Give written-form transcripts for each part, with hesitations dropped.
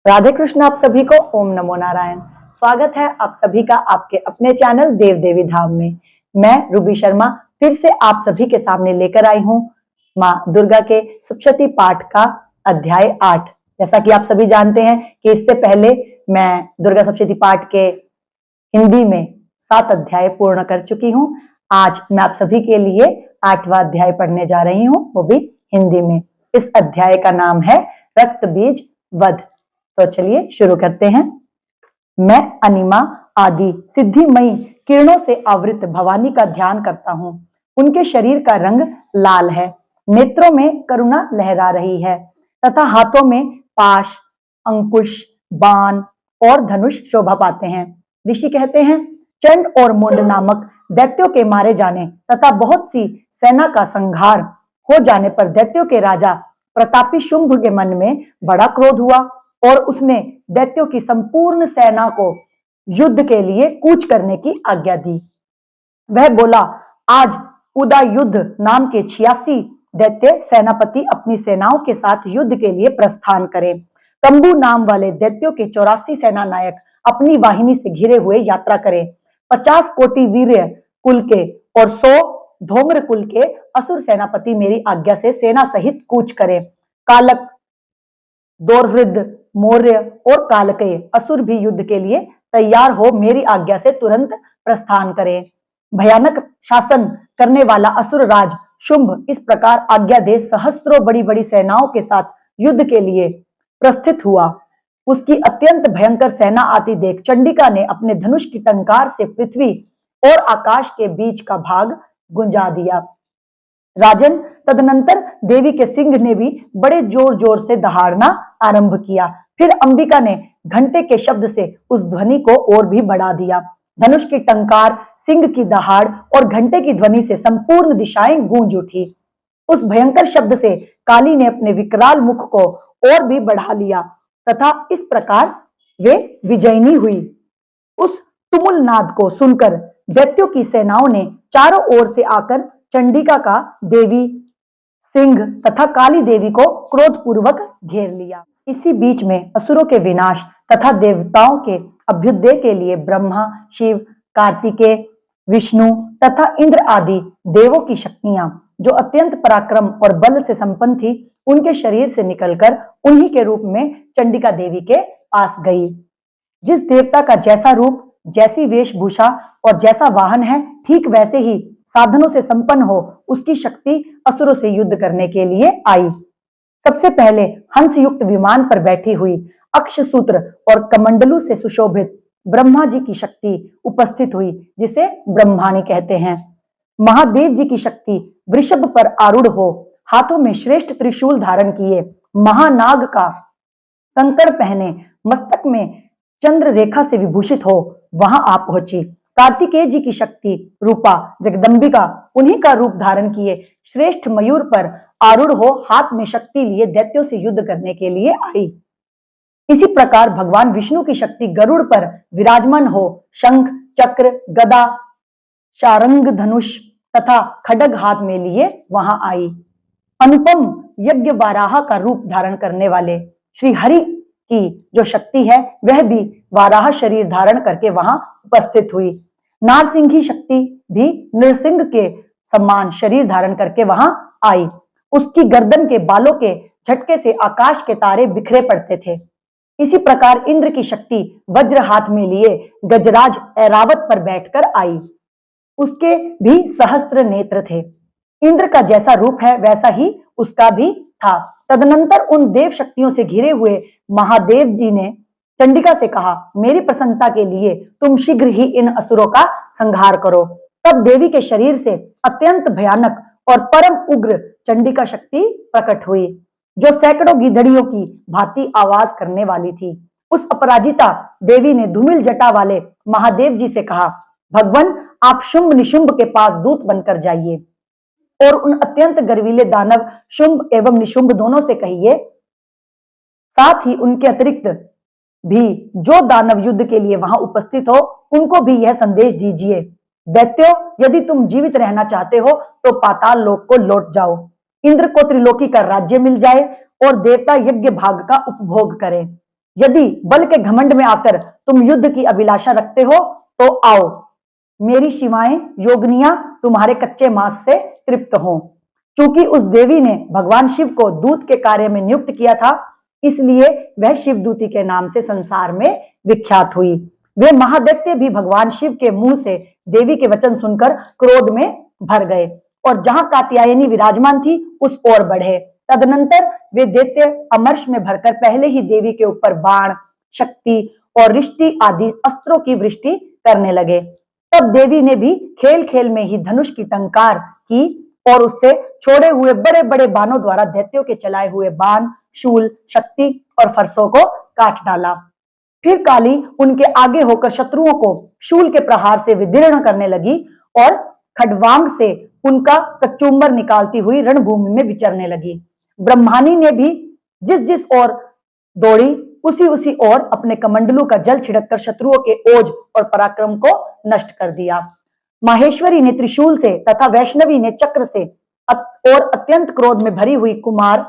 राधे कृष्ण। आप सभी को ओम नमो नारायण। स्वागत है आप सभी का आपके अपने चैनल देव देवी धाम में। मैं रूबी शर्मा फिर से आप सभी के सामने लेकर आई हूँ माँ दुर्गा के सप्तशती पाठ का अध्याय 8। जैसा कि आप सभी जानते हैं कि इससे पहले मैं दुर्गा सप्तशती पाठ के हिंदी में 7 अध्याय पूर्ण कर चुकी हूँ। आज मैं आप सभी के लिए 8वां अध्याय पढ़ने जा रही हूँ, वो भी हिंदी में। इस अध्याय का नाम है रक्त बीज वध। तो चलिए शुरू करते हैं। मैं अनिमा आदि सिद्धिमयी किरणों से आवृत भवानी का ध्यान करता हूँ। उनके शरीर का रंग लाल है, नेत्रों में करुणा लहरा रही है तथा हाथों में पाश, अंकुश, बाण और धनुष शोभा पाते हैं। ऋषि कहते हैं, चंड और मुंड नामक दैत्यों के मारे जाने तथा बहुत सी सेना का संहार हो जाने पर दैत्यों के राजा प्रतापी शुंभ के मन में बड़ा क्रोध हुआ और उसने दैत्यों की संपूर्ण सेना को युद्ध के लिए कूच करने की आज्ञा दी। वह बोला, आज उदा युद्ध नाम के 86 दैत्य सेनापति अपनी सेनाओं के साथ युद्ध के लिए प्रस्थान करें। कंबू नाम वाले दैत्यों के 84 सेना नायक अपनी वाहिनी से घिरे हुए यात्रा करें। 50 कोटि वीर्य कुल के और 100 धोम्र कुल के असुर सेनापति मेरी आज्ञा से सेना सहित कूच करें। कालक, दोरहृद, मौर्य और कालकेय असुर भी युद्ध के लिए तैयार हो मेरी आज्ञा से तुरंत प्रस्थान करें। भयानक शासन करने वाला असुर राज शुंभ इस प्रकार आज्ञा दे सहस्त्रों बड़ी बड़ी सेनाओं के साथ युद्ध के लिए प्रस्थित हुआ। उसकी अत्यंत भयंकर सेना आती देख चंडिका ने अपने धनुष की टंकार से पृथ्वी और आकाश के बीच का भाग गुंजा दिया। राजन, तदनंतर देवी के सिंह ने भी बड़े जोर जोर से दहाड़ना आरंभ किया। फिर अंबिका ने घंटे के शब्द से उस ध्वनि को और भी बढ़ा दिया। धनुष की टंकार, सिंह की दहाड़ और घंटे की ध्वनि से संपूर्ण दिशाएं गूंज उठी। उस भयंकर शब्द से काली ने अपने विकराल मुख को और भी बढ़ा लिया तथा इस प्रकार वे विजयिनी हुई। उस तुमुल नाद को सुनकर दैत्यों की सेनाओं ने चारों ओर से आकर चंडिका का देवी, सिंह तथा काली देवी को क्रोधपूर्वक घेर लिया। इसी बीच में असुरों के विनाश तथा देवताओं के अभ्युदय के लिए ब्रह्मा, शिव, कार्तिकेय, विष्णु तथा इंद्र आदि देवों की शक्तियां जो अत्यंत पराक्रम और बल से संपन्न थी, उनके शरीर से निकलकर उन्हीं के रूप में चंडिका देवी के पास गई। जिस देवता का जैसा रूप, जैसी वेशभूषा और जैसा वाहन है, ठीक वैसे ही साधनों से संपन्न हो उसकी शक्ति असुरों से युद्ध करने के लिए आई। सबसे पहले हंस युक्त विमान पर बैठी हुई अक्षसूत्र और कमंडलू से सुशोभित ब्रह्मा जी की शक्ति उपस्थित हुई, जिसे ब्रह्माणी कहते हैं। महादेव जी की शक्ति वृषभ पर आरूढ़ हो हाथों में श्रेष्ठ त्रिशूल धारण किए, महानाग का कंकड़ पहने, मस्तक में चंद्र रेखा से विभूषित हो वहां आ पहुंची। कार्तिकेय जी की शक्ति रूपा जगदंबिका उन्हीं का रूप धारण किए श्रेष्ठ मयूर पर आरूढ़ हो हाथ में शक्ति लिए दैत्यों से युद्ध करने के लिए आई। इसी प्रकार भगवान विष्णु की शक्ति गरुड़ पर विराजमान हो शंख, चक्र, गदा, शारंग, धनुष तथा खड्ग हाथ में लिए वहां आई। अनुपम यज्ञ वाराह का रूप धारण करने वाले श्री हरि की जो शक्ति है, वह भी वाराह शरीर धारण करके वहां उपस्थित हुई। नारसिंही शक्ति भी नृसिंह के समान शरीर धारण करके वहां आई। उसकी गर्दन के बालों के झटके से आकाश के तारे बिखरे पड़ते थे। इसी प्रकार इंद्र की शक्ति वज्र हाथ में लिए गजराज ऐरावत पर बैठकर आई। उसके भी सहस्त्र नेत्र थे। इंद्र का जैसा रूप है वैसा ही उसका भी था। तदनंतर उन देव शक्तियों से घिरे हुए महादेव जी ने चंडिका से कहा, मेरी प्रसन्नता के लिए तुम शीघ्र ही इन असुरों का संहार करो। तब देवी के शरीर से अत्यंत भयानक और परम उग्र चंडिका शक्ति प्रकट हुई, जो सैकड़ों गिदड़ियों की भांति आवाज करने वाली थी। उस अपराजिता देवी ने धूमिल जटा वाले महादेव जी से कहा, भगवान, आप शुंभ निशुंभ के पास दूत बनकर जाइए और उन अत्यंत गर्वीले दानव शुंभ एवं निशुंभ दोनों से कहिए, साथ ही उनके अतिरिक्त भी जो दानव युद्ध के लिए वहां उपस्थित हो, उनको भी यह संदेश दीजिए, दैत्यों, यदि तुम जीवित रहना चाहते हो तो पाताल लोक को लौट जाओ। इंद्र को त्रिलोकी का राज्य मिल जाए और देवता यज्ञ भाग का उपभोग करें। यदि बल के घमंड में आकर तुम युद्ध की अभिलाषा रखते हो तो आओ, मेरी शिवाएं योगनियां तुम्हारे कच्चे मांस से तृप्त हों। चूंकि उस देवी ने भगवान शिव को दूत के कार्य में नियुक्त किया था, इसलिए वह शिवदूती के नाम से संसार में विख्यात हुई। वे महादैत्य भी भगवान शिव के मुंह से देवी के वचन सुनकर क्रोध में भर गए और जहां कात्यायनी विराजमान थी उस ओर बढ़े। तदनंतर वे दैत्य अमर्ष में भरकर पहले ही देवी के ऊपर बाण, शक्ति और रिष्टि आदि अस्त्रों की वृष्टि करने लगे। तब देवी ने भी खेल खेल में ही धनुष की टंकार की और उससे छोड़े हुए बड़े बड़े बाणों द्वारा दैत्यों के चलाए हुए बाण, शूल, शक्ति और फरसों को काट डाला। फिर काली उनके आगे होकर शत्रुओं को शूल के प्रहार से विदीर्ण करने लगी और खड्वांग से उनका कचुम्बर निकालती हुई रणभूमि में विचरने लगी। ब्रह्मानी ने भी जिस जिस ओर दौड़ी उसी उसी ओर अपने कमंडलू का जल छिड़ककर शत्रुओं के ओज और पराक्रम को नष्ट कर दिया। माहेश्वरी ने त्रिशूल से तथा वैष्णवी ने चक्र से और अत्यंत क्रोध में भरी हुई कुमार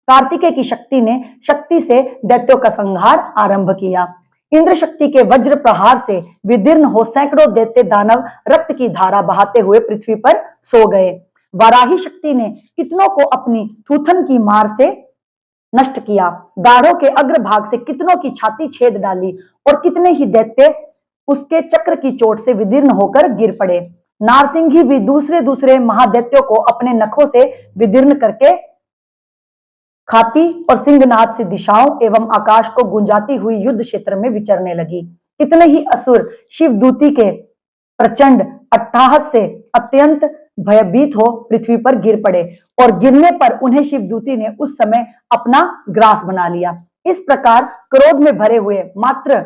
कार्तिकेय की शक्ति से दैत्यों का संहार आरंभ किया। इंद्र शक्ति के वज्र प्रहार से विदीर्ण हो सैकड़ों दैत्य दानव रक्त की धारा बहाते हुए पृथ्वी पर सो गए। वाराही शक्ति ने कितनों को अपनी थूथन की मार से नष्ट किया। दाढ़ों के अग्रभाग से कितनों की छाती छेद डाली और कितने ही दैत्य उसके चक्र की चोट से विदीर्ण होकर गिर पड़े। नारसिंही भी दूसरे दूसरे महादैत्यों को अपने नखों से विदीर्ण करके खाती और सिंहनाद से दिशाओं एवं आकाश को गुंजाती हुई युद्ध क्षेत्र में विचरने लगी। कितने ही असुर शिवदूती के प्रचंड अट्टहास से अत्यंत भयभीत हो पृथ्वी पर गिर पड़े और गिरने पर उन्हें शिवदूती ने उस समय अपना ग्रास बना लिया। इस प्रकार क्रोध में भरे हुए मात्र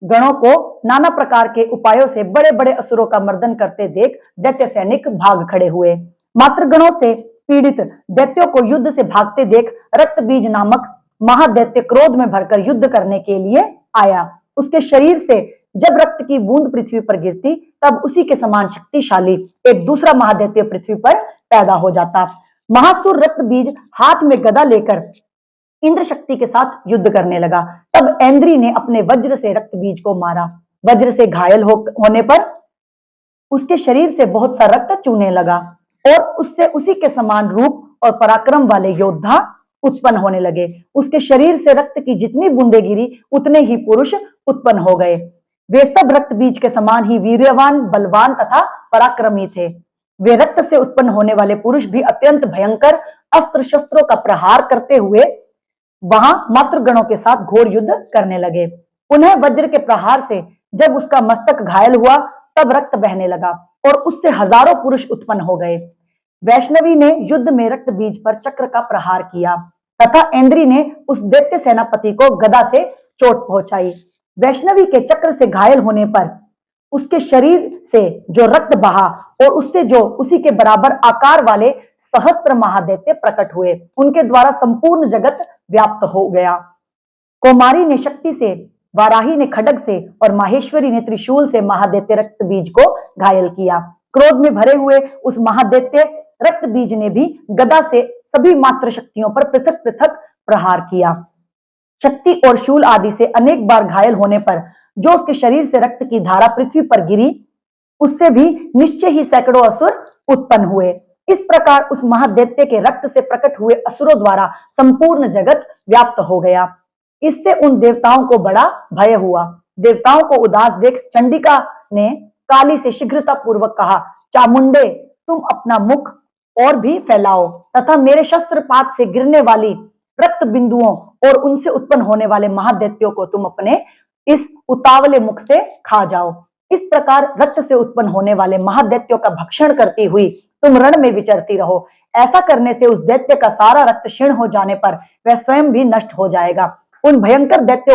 गणों को नाना प्रकार के उपायों से बड़े बड़े असुरों का मर्दन करते देख दैत्य सैनिक भाग खड़े हुए। मात्र गणों से पीड़ित दैत्यों को युद्ध से भागते देख रक्तबीज नामक महादैत्य क्रोध में भरकर युद्ध करने के लिए आया। उसके शरीर से जब रक्त की बूंद पृथ्वी पर गिरती तब उसी के समान शक्तिशाली एक दूसरा महादैत्य पृथ्वी पर पैदा हो जाता। महासुर रक्तबीज हाथ में गदा लेकर इंद्र शक्ति के साथ युद्ध करने लगा। तब ऐन्द्री ने अपने वज्र से रक्तबीज को मारा। वज्र से घायल होने पर उसके शरीर से बहुत सा रक्त चूने लगा और उससे उसी के समान रूप और पराक्रम वाले योद्धा उत्पन्न होने लगे। उसके शरीर से रक्त की जितनी बूंदें गिरी उतने ही पुरुष उत्पन्न हो गए। वे सब रक्त बीज के समान ही वीर्यवान, बलवान तथा पराक्रमी थे। वे रक्त से उत्पन्न होने वाले पुरुष भी अत्यंत भयंकर अस्त्र शस्त्रों का प्रहार करते हुए वहां मातृ गणों के साथ घोर युद्ध करने लगे। पुनः वज्र के प्रहार से जब उसका मस्तक घायल हुआ तब रक्त बहने लगा और उससे हजारों पुरुष उत्पन्न हो गए। वैष्णवी ने युद्ध में रक्त बीज पर चक्र का प्रहार किया तथा ऐन्द्री ने उस दैत्य सेनापति को गदा से चोट पहुंचाई। वैष्णवी के चक्र से घायल होने पर उसके शरीर से जो रक्त बहा और उससे जो उसी के बराबर आकार वाले सहस्त्र महादैत्य प्रकट हुए, उनके द्वारा संपूर्ण जगत व्याप्त हो गया। कौमारी ने शक्ति से, वाराही ने खड्ग से और माहेश्वरी ने त्रिशूल से महादैत्य रक्त बीज को घायल किया। क्रोध में भरे हुए उस महादैत्य रक्त बीज ने भी गदा से सभी मात्र शक्तियों पर पृथक पृथक प्रहार किया। शक्ति और शूल आदि से अनेक बार घायल होने पर जो उसके शरीर से रक्त की धारा पृथ्वी पर गिरी, उससे भी निश्चय ही सैकड़ों असुर उत्पन्न हुए। इस प्रकार उस महादैत्य के रक्त से प्रकट हुए असुरों द्वारा संपूर्ण जगत व्याप्त हो गया। इससे उन देवताओं को बड़ा भय हुआ। देवताओं को उदास देख चंडिका ने काली से शीघ्रता पूर्वक कहा, चामुंडे, तुम अपना मुख और भी फैलाओ तथा मेरे शस्त्रपात से गिरने वाली रक्त बिंदुओं और उनसे उत्पन्न होने वाले महादैत्यों को तुम अपने इस उतावले मुख से खा जाओ। इस प्रकार रक्त से उत्पन्न होने वाले महादैत्यों का भक्षण करती हुई तुम रण में विचरती रहो। ऐसा करने से उस दैत्य का सारा रक्त क्षीण हो जाने पर वह स्वयं भी नष्ट हो जाएगा। उन भयंकर दैत्य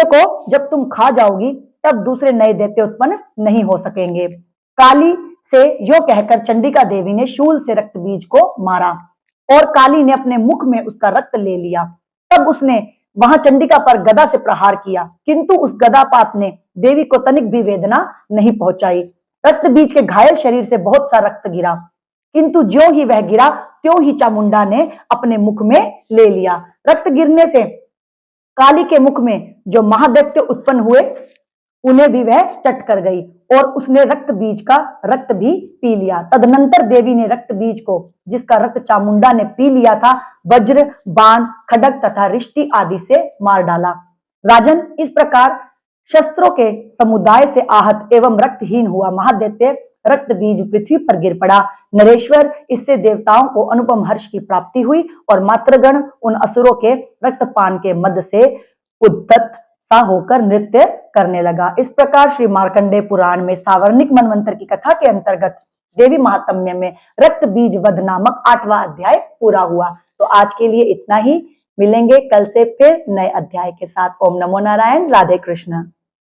को जब तुम खा जाओगी तब दूसरे नए दैत्य उत्पन्न नहीं हो सकेंगे। काली से यो कहकर चंडिका देवी ने शूल से रक्त बीज को मारा और काली ने अपने मुख में उसका रक्त ले लिया। तब उसने वहां चंडिका पर गदा से प्रहार किया, किंतु उस गदापात ने देवी को तनिक भी वेदना नहीं पहुंचाई। रक्त बीज के घायल शरीर से बहुत सा रक्त गिरा, किंतु ज्यों ही वह गिरा त्यों ही चामुंडा ने अपने मुख में ले लिया। रक्त गिरने से काली के मुख में जो महादैत्य उत्पन्न हुए उन्हें भी वह चट कर गई और उसने रक्त बीज का रक्त भी पी लिया। तदनंतर देवी ने रक्त बीज को, जिसका रक्त चामुंडा ने पी लिया था, वज्र, बाण, खड्ग तथा रिष्टि आदि से मार डाला। राजन, इस प्रकार शस्त्रों के समुदाय से आहत एवं रक्तहीन हुआ महादैत्य रक्त बीज पृथ्वी पर गिर पड़ा। नरेश्वर, इससे देवताओं को अनुपम हर्ष की प्राप्ति हुई और मातृगण उन असुरों के रक्तपान के मद से उद्धत सा होकर नृत्य करने लगा। इस प्रकार श्री मार्कंडेय पुराण में सावर्णिक मनवंतर की कथा के अंतर्गत देवी महात्म्य में रक्त बीज वध नामक 8वां अध्याय पूरा हुआ। तो आज के लिए इतना ही। मिलेंगे कल से फिर नए अध्याय के साथ। ओम नमो नारायण। राधे कृष्ण।